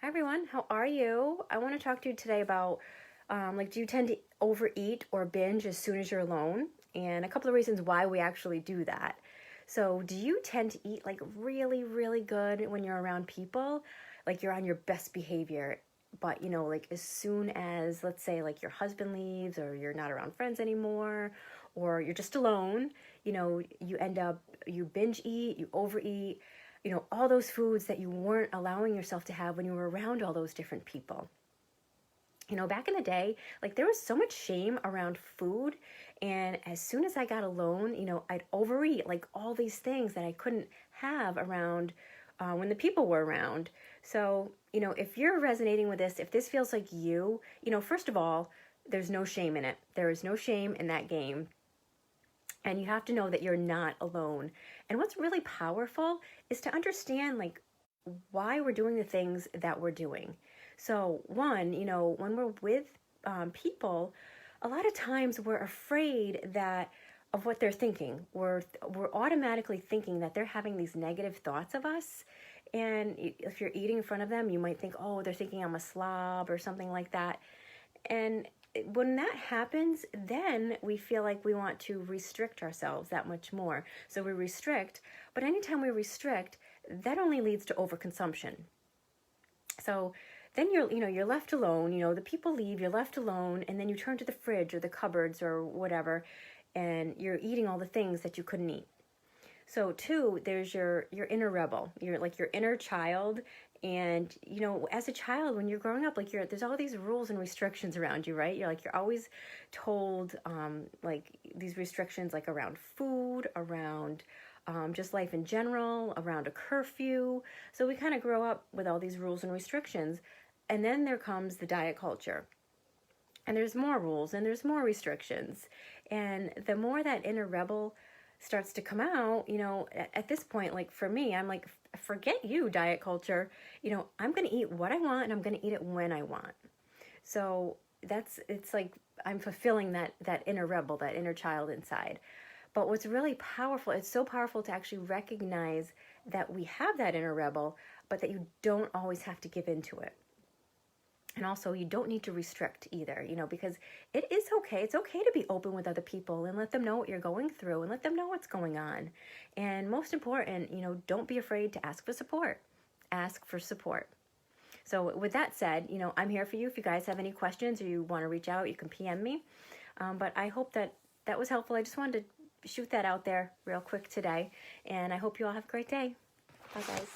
Hi everyone, how are you? I want to talk to you today about do you tend to overeat or binge as soon as you're alone? And a couple of reasons why we actually do that. So, do you tend to eat like really, really good when you're around people? Like you're on your best behavior, but like as soon as, let's say, like your husband leaves or you're not around friends anymore or you're just alone, you end up, you binge eat, you overeat, all those foods that you weren't allowing yourself to have when you were around all those different people. Back in the day, like there was so much shame around food. And as soon as I got alone, I'd overeat like all these things that I couldn't have around when the people were around. So, if you're resonating with this, if this feels like you, first of all, there's no shame in it. There is no shame in that game. And you have to know that you're not alone. And what's really powerful is to understand like why we're doing the things that we're doing. So one, when we're with people, a lot of times we're afraid that of what they're thinking. We're automatically thinking that they're having these negative thoughts of us. And if you're eating in front of them, you might think, oh, they're thinking I'm a slob or something like that. And when that happens, then we feel like we want to restrict ourselves that much more. So we restrict, but anytime we restrict, that only leads to overconsumption. So then you're left alone, the people leave, you're left alone, and then you turn to the fridge or the cupboards or whatever, and you're eating all the things that you couldn't eat. So two, there's your inner rebel. You're like your inner child. And, as a child, when you're growing up, like there's all these rules and restrictions around you, right? You're always told, like these restrictions, like around food, around just life in general, around a curfew. So we kind of grow up with all these rules and restrictions. And then there comes the diet culture. And there's more rules and there's more restrictions. And the more that inner rebel starts to come out, at this point, like for me, I'm like, forget you, diet culture. I'm going to eat what I want and I'm going to eat it when I want. So it's like I'm fulfilling that inner rebel, that inner child inside. But what's really powerful, it's so powerful to actually recognize that we have that inner rebel, but that you don't always have to give into it. And also, you don't need to restrict either, because it is okay. It's okay to be open with other people and let them know what you're going through and let them know what's going on. And most important, don't be afraid to ask for support. Ask for support. So with that said, I'm here for you. If you guys have any questions or you want to reach out, you can PM me. But I hope that was helpful. I just wanted to shoot that out there real quick today. And I hope you all have a great day. Bye, guys.